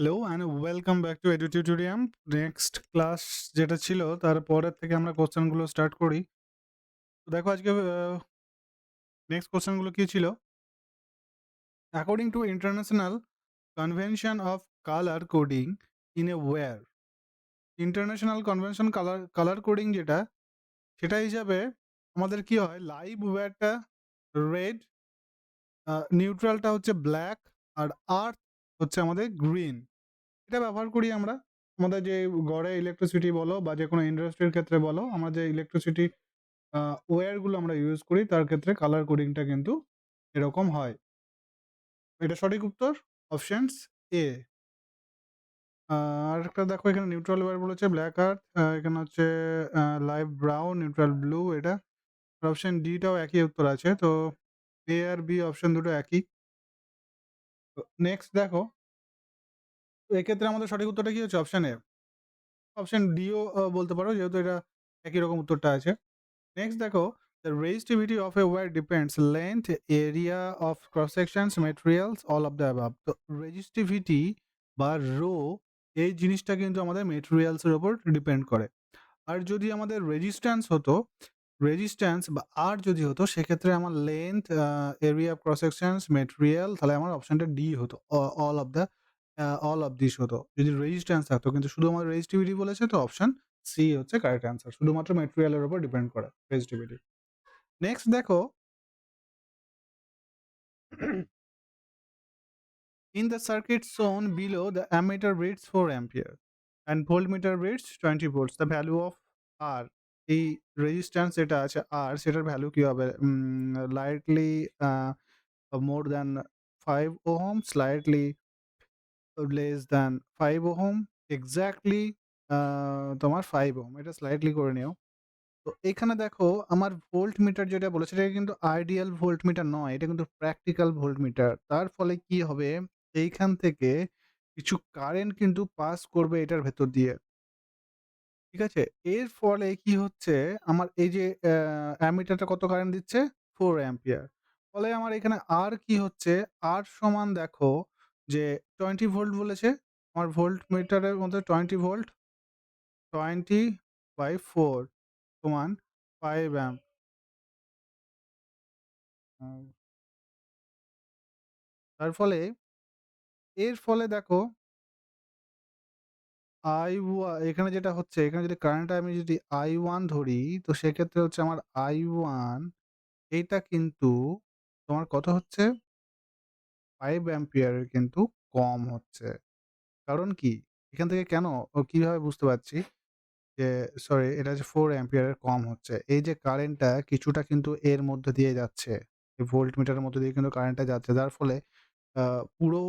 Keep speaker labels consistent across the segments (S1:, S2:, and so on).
S1: Hello and welcome back to Edututorium. Next class যেটা ছিল তার পরের থেকে আমরা কোশ্চেনগুলো স্টার্ট করি। তো দেখো আজকে নেক্সট কোশ্চেনগুলো কি ছিল? According to international convention of colour coding in a wire, international convention colour coding যেটা, সেটা হিসাবে আমাদের কি হয়, লাইভ ওয়্যারটা রেড, নিউট্রালটা হচ্ছে ব্ল্যাক, আর আর্থ হচ্ছে আমাদের গ্রিন। এটা ব্যবহার করি আমরা আমাদের যে গড়ে ইলেকট্রিসিটি বলো বা যে কোনো ইন্ডাস্ট্রির ক্ষেত্রে বলো, আমরা যে ইলেকট্রিসিটি ওয়্যারগুলো আমরা ইউজ করি তার ক্ষেত্রে কালার কোডিংটা কিন্তু এরকম হয়। এটা সঠিক উত্তর, অপশনস এ। আরেকটা দেখো, এখানে নিউট্রাল ওয়্যার বলেছে ব্ল্যাক আর্থ, এখানে হচ্ছে লাইভ ব্রাউন, নিউট্রাল ব্লু। এটা অপশন ডিটাও একই উত্তর আছে, তো এ আর বি অপশন দুটো একই। নেক্সট দেখো, তো এক্ষেত্রে আমাদের সঠিক উত্তরটা কি হচ্ছে? Option A. অপশন ডিও বলতে পারো, যেহেতু এটা একই রকম উত্তরটা আছে। নেক্সট দেখো, the resistivity of a wire depends length, area of cross sections, materials, all of the above. তো resistivity বা রো, এই জিনিসটা কিন্তু আমাদের মেটেরিয়ালস এর উপর ডিপেন্ড করে। আর যদি আমাদের রেজিস্ট্যান্স হতো, রেজিস্ট্যান্স বা আর যদি হতো, সেক্ষেত্রে আমার length, area of cross sections, material, তাহলে আমার অপশনটা ডি হতো, all of the all of this হতো যদি রেজিস্ট্যান্স থাকতো। কিন্তু শুধু আমার রেজিস্টিভিটি বলেছে, তো অপশন সি হচ্ছে কারেক্ট অ্যান্সার, শুধুমাত্র মেটেরিয়ালের উপর ডিপেন্ড করে রেজিস্টিভিটি। নেক্সট দেখো, in the circuit shown below, the ammeter reads 4 ampere and voltmeter reads 20 volts. The value of R, এই রেজিস্ট্যান্স যেটা আছে R, সেটার ভ্যালু কি হবে? Lightly more than 5 ohm, slightly less than 5 ohm, exactly তোমার 5 ohm. এটা slightly করে নিও। তো এখানে দেখো, আমার ভোল্টমিটার যেটা বলেছে, এটা কিন্তু আইডিয়াল ভোল্টমিটার নয়, এটা কিন্তু প্র্যাকটিক্যাল ভোল্টমিটার। তার ফলে কি হবে, এইখান থেকে কিছু কারেন্ট কিন্তু পাস করবে এটার ভেতর দিয়ে। ঠিক আছে? এর ফলে কি হচ্ছে, আমার এই যে অ্যামিটারটা কত কারেন্ট দিচ্ছে? 4 অ্যাম্পিয়ার। ফলে আমার এখানে আর কি হচ্ছে, আর সমান দেখো যে 20 ভোল্ট বলেছে। আমার ভোল্টমিটারের মধ্যে 20 ভোল্ট, 20/4 সমান 5 অ্যাম্প। আ তার ফলে, এর ফলে দেখো এখানে যেটা হচ্ছে, এখানে যদি কারেন্টটা আমি যদি I1 ধরি, তো সেক্ষেত্রে হচ্ছে আমার I1 এইটা কিন্তু তোমার কত হচ্ছে? 5 অ্যাম্পিয়ারের কিন্তু কম হচ্ছে। কারণ কি? এখান থেকে কেন কিভাবে বুঝতে পারছি যে সরি, এটা হচ্ছে 4 অ্যাম্পিয়ারের কম হচ্ছে। এই যে কারেন্টটা কিছুটা কিন্তু এর মধ্যে দিয়ে যাচ্ছে। এই ভোল্টমিটারের মধ্যে দিয়ে কিন্তু কারেন্টটা যাচ্ছে। যার ফলে পুরো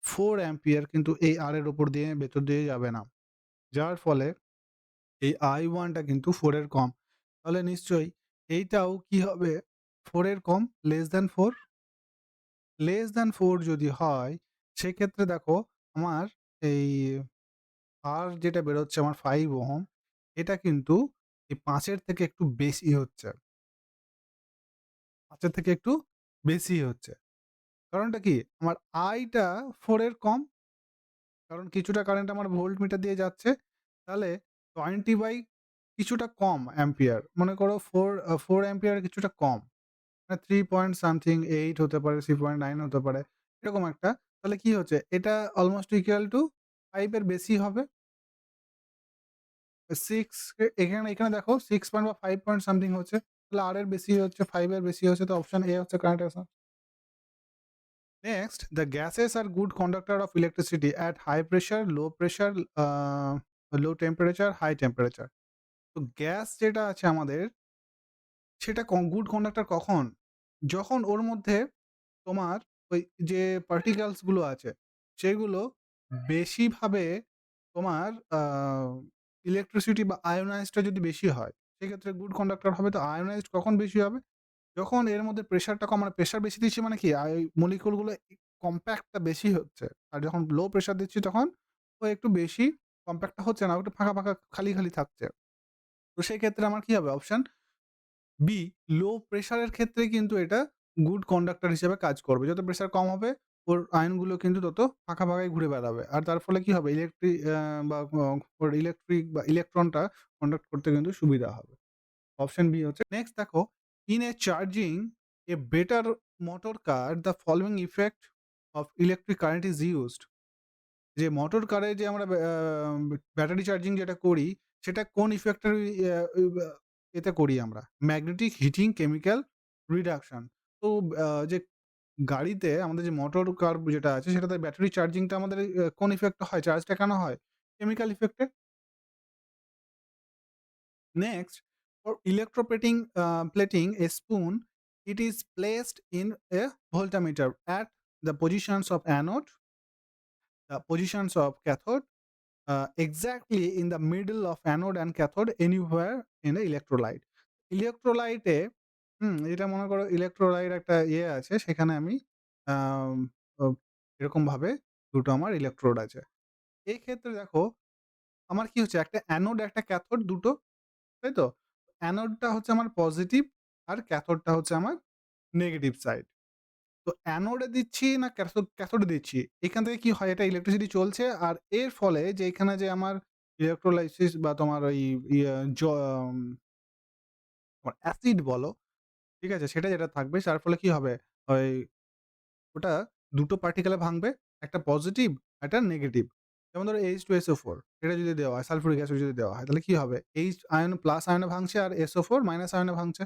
S1: 4 অ্যাম্পিয়ার কিন্তু এই আর এর উপর দিয়ে ভেতর দিয়ে যাবে না। যার ফলে এই I1 টা কিন্তু 4 এর কম। তাহলে নিশ্চয়ই এইটাও কি হবে? 4 এর কম, লেস দ্যান 4? লেস দ্যান 4 যদি হয়, সেক্ষেত্রে দেখো আমার এই আর যেটা বেরোচ্ছে আমার 5 ওহম, এটা কিন্তু এই 5 এর থেকে একটু বেশি হচ্ছে। 5 এর থেকে একটু বেশি হচ্ছে। কারণটা কি? আমার I টা 4 এর কম। কারণ কিছুটা কারেন্ট আমার ভোল্টমিটার দিয়ে যাচ্ছে। তাহলে 20 বাই কিছুটা কম অ্যাম্পিয়ার। মনে করো 4 অ্যাম্পিয়ার কিছুটা কম। মানে 3 পয়েন্ট সামথিং 8 হতে পারে, 3.9 হতে পারে। এরকম একটা। তাহলে কি হচ্ছে? এটা অলমোস্ট ইকুয়াল টু 5 এর বেশি হবে। 6 এখানে দেখো 6 পয়েন্ট বা 5 পয়েন্ট সামথিং হচ্ছে। তাহলে R এর বেশি হচ্ছে, 5 এর বেশি হচ্ছে। তো অপশন এ হচ্ছে correct answer. Next, the gases are good conductor of electricity at high pressure, low temperature, high temperature. তো গ্যাস যেটা আছে আমাদের, সেটা গুড কন্ডাক্টর কখন? যখন ওর মধ্যে তোমার ওই যে পার্টিকেলস গুলো আছে, সেগুলো বেশিভাবে তোমার ইলেকট্রিসিটি বা আয়োনাইজটা যদি বেশি হয়, সেক্ষেত্রে গুড কন্ডাক্টর হবে। তো আয়োনাইজড কখন বেশি হবে? যখন এর মধ্যে প্রেশারটা কম, মানে প্রেশার বেশি দিচ্ছি মানে কি, মলিকিউলগুলো কম্প্যাক্টটা বেশি হচ্ছে। আর যখন লো প্রেশার দিচ্ছি, তখন ও একটু বেশি কম্প্যাক্টটা হচ্ছে না, একটু ফাঁকা ফাঁকা খালি খালি থাকছে। তো সেই ক্ষেত্রে আমার কি হবে? অপশন বি, লো প্রেশারের ক্ষেত্রে কিন্তু এটা গুড কন্ডাক্টর হিসেবে কাজ করবে। যত প্রেশার কম হবে, ওর আয়নগুলো কিন্তু তত ফাঁকা, ফাঁকাই ঘুরে বেড়াবে। আর তার ফলে কি হবে? বা ওর ইলেকট্রিক বা ইলেকট্রনটা কন্ডাক্ট করতে কিন্তু সুবিধা হবে। অপশন বি হচ্ছে নেক্সট দেখো, in a charging a better motor car the following effect of electric current is used. যে মোটর কারে যে আমরা ব্যাটারি চার্জিং যেটা করি, সেটা কোন ইফেক্টের এতে করি আমরা? Magnetic heating chemical reduction. তো যে গাড়িতে আমাদের যে মোটর কার যেটা আছে সেটাতে ব্যাটারি চার্জিংটা আমাদের কোন ইফেক্টে হয়? চার্জটা কেন হয়? Chemical ইফেক্টে। Next, for plating a spoon, it is placed in a voltmeter at the positions of anode, the positions of cathode, exactly in the middle of anode and cathode, anywhere in the electrolyte. ইলেক্ট্রোলাইটে এটা মনে করো electrolyte একটা ইয়ে আছে, সেখানে আমি আম অ এরকমভাবে ২ টো আমার ইলেকট্রোড আছে। এই ক্ষেত্রে দেখো আমার কি হচ্ছে, একটা অ্যানোড একটা ক্যাথোড ২ টো, তাই তো? অ্যানোডটা হচ্ছে আমার পজিটিভ আর ক্যাথোডটা হচ্ছে আমার নেগেটিভ সাইড। তো অ্যানোডে দিচ্ছি না ক্যাথোডে দিচ্ছি, এখান থেকে কি হয়, এটা ইলেকট্রিসিটি চলছে আর এর ফলে যে এখানে যে আমার ইলেক্ট্রোলাইসিস বা তোমার ওই ইয়া জ আম তোমার অ্যাসিড বলো, ঠিক আছে? সেটা যেটা থাকবে তার ফলে কি হবে? ওই ওটা ২ টো পার্টিকেলে ভাঙবে। একটা পজিটিভ, একটা নেগেটিভ। যেমন ধরো H2SO4 এটা যদি দেওয়া হয়, সালফিউরিক অ্যাসিড যদি দেওয়া হয়, তাহলে কি হবে? H আয়ন প্লাস আয়নে ভাঙছে আর SO4 মাইনাস আয়নে ভাঙছে।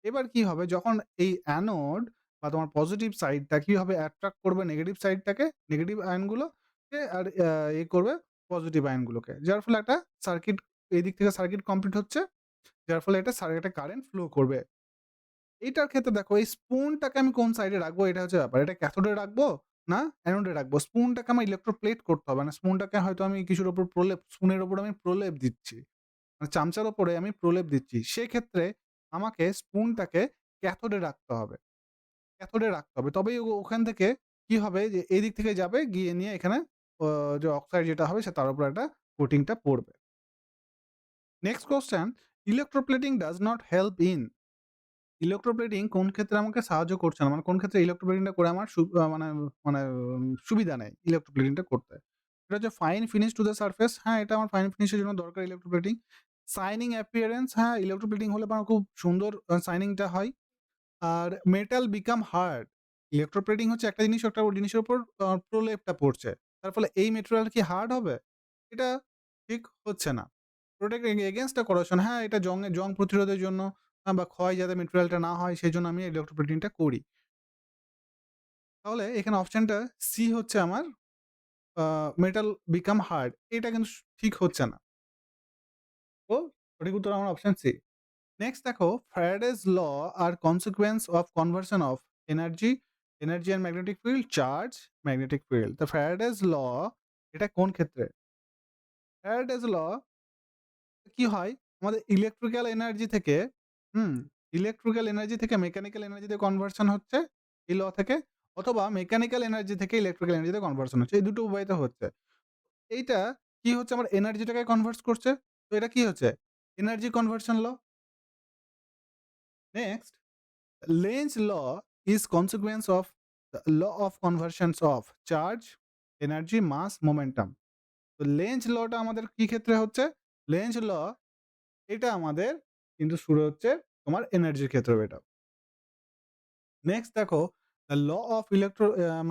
S1: এবার কি হবে? যখন এই অ্যানোড বা তোমার পজিটিভ সাইডটা কি হবে? অ্যাট্রাক্ট করবে নেগেটিভ সাইডটাকে, নেগেটিভ আয়নগুলোকে আর করবে পজিটিভ আয়নগুলোকে। যার ফলে একটা সার্কিট, এদিক থেকে সার্কিট কমপ্লিট হচ্ছে। যার ফলে একটা কারেন্ট ফ্লো করবে। এইটার ক্ষেত্রে দেখো এই স্পুনটাকে আমি কোন সাইডে রাখবো এটা হচ্ছে ব্যাপার। এটা ক্যাথোডে রাখবো না অ্যানোডে রাখবো। স্পুনটাকে আমার ইলেক্ট্রোপ্লেট করতে হবে। মানে স্পুনটাকে হয়তো আমি কিছুর উপর স্পুনের উপর আমি প্রলেপ দিচ্ছি। মানে চামচার উপরে আমি প্রলেপ দিচ্ছি। সেক্ষেত্রে আমাকে স্পুনটাকে ক্যাথোডে রাখতে হবে। ক্যাথোডে রাখতে হবে। তবেই ওখান থেকে কি হবে, যে এদিক থেকে যাবে, গিয়ে নিয়ে এখানে অ যে অক্সাইড যেটা হবে সে তার উপর একটা কোটিংটা পড়বে। Next question, electroplating does not help in, electroplating কোন ক্ষেত্রে আমাকে সাহায্য করছে না? মানে কোন ক্ষেত্রে ইলেক্ট্রোপ্লেটিংটা করে আমার সু আ মানে মানে সুবিধা নেই ইলেক্ট্রোপ্লেটিংটা করতে। এটা হচ্ছে fine finish to the surface. হ্যাঁ, এটা আমার ফাইন ফিনিশ এর জন্য দরকার ইলেক্ট্রোপ্লেটিং। শাইনিং অ্যাপিয়ারেন্স, হ্যাঁ, ইলেক্ট্রোপ্লেটিং হলে আমার খুব সুন্দর শাইনিংটা হয়। আর মেটাল বিকাম হার্ড। ইলেক্ট্রোপ্লেটিং হচ্ছে একটা জিনিস, একটা জিনিসের উপর প্রলেপটা পড়ছে। তার ফলে এই মেটেরিয়াল কি হার্ড হবে? এটা ঠিক হচ্ছে না। প্রোটেক্ট এগেইনস্ট দ্য করোশন, হ্যাঁ, এটা জং প্রতিরোধের জন্য বা ক্ষয় যাতে মেটেরিয়ালটা না হয় সেজন্য আমি ইলেক্ট্রোপ্লেটিংটা করি। তাহলে এখানে অপশনটা সি হচ্ছে আমার আ মেটাল বিকাম হার্ড, এটা কিন্তু ঠিক হচ্ছে না। তো সঠিক উত্তর আমার অপশন সি। নেক্সট দেখো, ফ্যারাডেজ ল আর consequence of conversion of energy, energy and magnetic field, charge, magnetic field. তো ফ্যারাডেজ ল এটা কোন ক্ষেত্রে? ফ্যারাডেজ ল কি হয়? আমাদের ইলেকট্রিক্যাল এনার্জি থেকে, হুম, ইলেকট্রিক্যাল এনার্জি থেকে মেকানিক্যাল এনার্জিতে কনভার্সন হচ্ছে এই ল থেকে, অথবা মেকানিক্যাল এনার্জি থেকে ইলেকট্রিক্যাল এনার্জিতে কনভার্সন হচ্ছে। এই দুটো উপায়তে হচ্ছে। এইটা কি হচ্ছে, আমার এনার্জিটাকে কনভার্ট করছে। তো এটা কি হচ্ছে? Energy conversion law. Next, Lenz law is consequence of the law of conversions of charge, energy, mass, momentum. তো লেঞ্জ লটা আমাদের কি ক্ষেত্রে হচ্ছে? লেঞ্জ ল এটা আমাদের কিন্তু শুরু হচ্ছে তোমার এনার্জির ক্ষেত্রে এটা। নেক্সট দেখো, the law of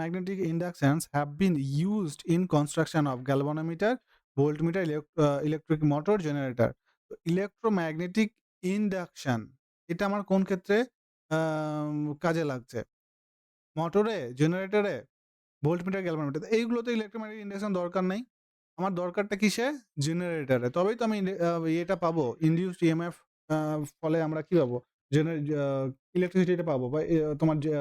S1: magnetic inductions have been used in construction of galvanometer, voltmeter, electric motor, generator. তো ইলেক্ট্রোম্যাগনেটিক ইন্ডাকশন এটা আমার কোন ক্ষেত্রে কাজে লাগছে? মোটরে, জেনারেটরে, ভোল্টমিটার, গ্যালভানোমিটার, এইগুলোতে ইলেক্ট্রোম্যাগনেটিক ইন্ডাকশন দরকার নেই। আমার দরকারটা কিসে? জেনারেটরে। তবেই তো আমি ইয়েটা পাবো, ইনডিউসড ইএমএফ, আ ফলে আমরা কি পাবো? জেনারে আ ইলেকট্রিসিটিটা পাবো, বা তোমার যে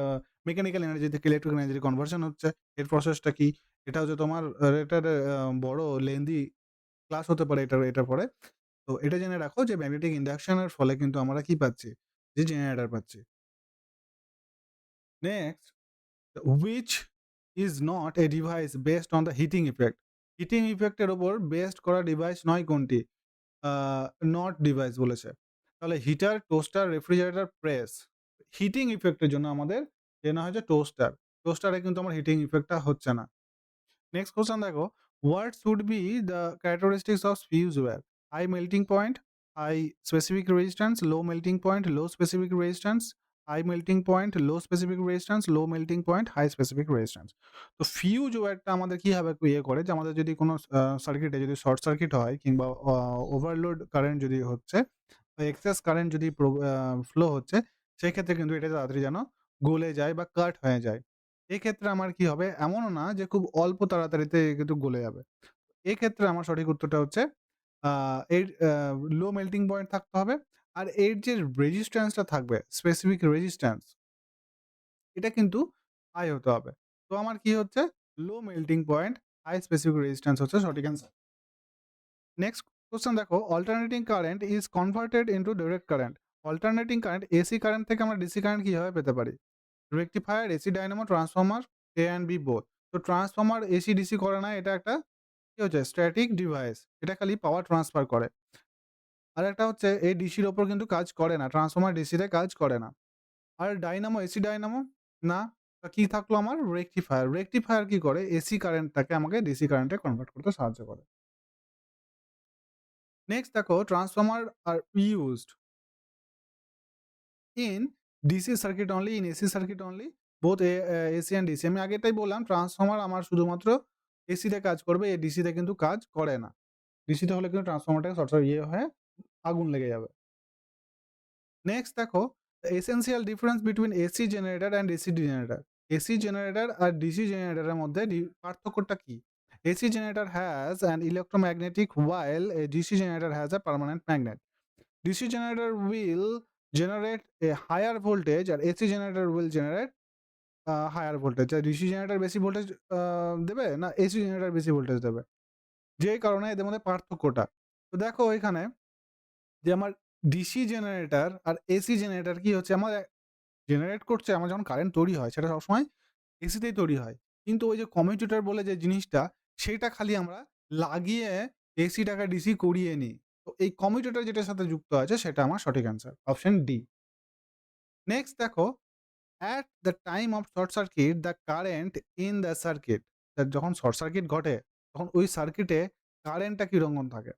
S1: মেকানিক্যাল এনার্জি থেকে ইলেকট্রিক্যাল এনার্জি কনভার্সন হচ্ছে। এর প্রসেসটা কি? এটা হচ্ছে তোমার এটার বড় লেন্দি ক্লাস হতে পারে এটার পরে। তো এটা জেনে রাখো যে ম্যাগনেটিক ইন্ডাকশন এর ফলে কিন্তু আমরা কি পাচ্ছি? যে জেনারেটর পাচ্ছি। Next, which is not a device based on the heating effect. Heating ইফেক্টের উপর বেসড করা ডিভাইস নয় কোনটি? আ নট ডিভাইস বলেছে। তাহলে heater, toaster, refrigerator, press. Heating ইফেক্টের জন্য আমাদের চেনা হয়েছে টোস্টার। টোস্টারে কিন্তু আমার হিটিং ইফেক্টটা হচ্ছে না। নেক্সট কোয়েশ্চেন দেখো, what should be the characteristics of fuse wire? High melting point, high specific resistance, low melting point, low specific resistance, high melting point, low specific resistance, low melting point, high specific resistance. তো fuse ওয়্যারটা আমাদের কিভাবে ইয়ে করে যে আমাদের যদি কোনো সার্কিটে যদি শর্ট সার্কিট হয় কিংবা ওভারলোড কারেন্ট যদি হচ্ছে, এক্সেস কারেন্ট যদি ফ্লো হচ্ছে, সেক্ষেত্রে কিন্তু এটা তাড়াতাড়ি যেন গলে যায় বা কাট হয়ে যায়। এক্ষেত্রে আমার কি হবে? এমনও না যে খুব অল্প তাড়াতাড়িতে কিন্তু গলে যাবে। এক্ষেত্রে আমার সঠিক উত্তরটা হচ্ছে আ এর লো মেল্টিং পয়েন্ট থাকতে হবে। আর এর যে রেজিস্ট্যান্স টা থাকবে, স্পেসিফিক রেজিস্ট্যান্স, এটা কিন্তু হাই হতে হবে। তো আমার কি হচ্ছে? Low melting point, high specific resistance হচ্ছে সঠিক অ্যান্সার। নেক্সট কোয়েশ্চেন দেখো, alternating current is converted into direct current. Alternating current AC current থেকে আমরা ডিসি কারেন্ট কিভাবে পেতে পারি? Rectifier, AC dynamo, transformer, A and B both. তো ট্রান্সফর্মার এসি ডিসি করে না, এটা একটা কি হচ্ছে? Static device. এটা খালি পাওয়ার ট্রান্সফার করে। আরেকটা হচ্ছে এই ডিসির উপর কিন্তু কাজ করে না। ট্রান্সফর্মার ডিসিতে কাজ করে না। আর ডায়নামো, এসি ডায়নামো? না। কি থাকলো আমার? রেকটিফায়ার। রেকটিফায়ার কি করে? এসি কারেন্টটাকে আমাকে ডিসি কারেন্টে কনভার্ট করতে সাহায্য করে। নেক্সট দেখো, transformer are used in DC circuit only, in AC circuit only, both AC and DC. আমি আগেরটাই বললাম ট্রান্সফর্মার আমার শুধুমাত্র এসিতে কাজ করবে, এ ডিসিতে কিন্তু কাজ করে না। ডিসিতে হলে কিন্তু ট্রান্সফর্মারটাকে শর্ট ইয়ে হয়ে আগুন লেগে যাবে। নেক্সট দেখো, essential difference between AC generator and DC generator. AC generator আর ডিসি জেনারেটরের মধ্যে পার্থক্যটা কি? AC generator has an electromagnetic while a DC generator has a permanent magnet. DC generator will generate a higher voltage আর AC generator will generate higher voltage. DC generator বেশি voltage দেবে না AC generator বেশি voltage দেবে? যেই কারণে এদের মধ্যে পার্থক্যটা। তো দেখো এখানে যে আমার ডিসি জেনারেটর আর এসি জেনারেটর কি হচ্ছে, আমার জেনারেট করছে, আমার যখন কারেন্ট তৈরি হয় সেটা সবসময় এসিতেই তৈরি হয়। কিন্তু ওই যে কমিউটেটর বলে যে জিনিসটা, সেটা খালি আমরা লাগিয়ে এসিটাকে ডিসি করিয়ে নিই। তো এই কমিউটেটর যেটার সাথে যুক্ত আছে সেটা আমার সঠিক অ্যান্সার। Option D. নেক্সট দেখো, at the time of short circuit the current in the circuit. যখন শর্ট সার্কিট ঘটে তখন ওই সার্কিটে কারেন্টটা কিরকম থাকে?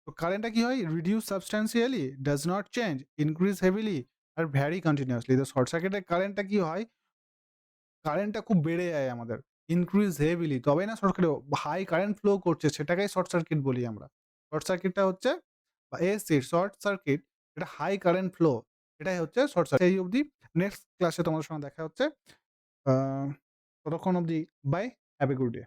S1: তো কারেন্টটা কি হয়? Reduce substantially, does not change, increase heavily আর ভ্যারি কন্টিনিউয়াসলি। তো শর্ট সার্কিটের কারেন্টটা কি হয়? কারেন্টটা খুব বেড়ে যায় আমাদের। ইনক্রিজ হেভিলি, তবেই না short circuit, high current flow করছে সেটাকেই শর্ট সার্কিট বলি আমরা। শর্ট সার্কিটটা হচ্ছে বা এসি শর্ট সার্কিট, এটা হাই কারেন্ট ফ্লো, এটাই হচ্ছে শর্ট সার্কিট। এই অবধি। নেক্সট ক্লাসে তোমাদের সঙ্গে দেখা হচ্ছে। আ ততক্ষণ অবধি bye. Have a good day.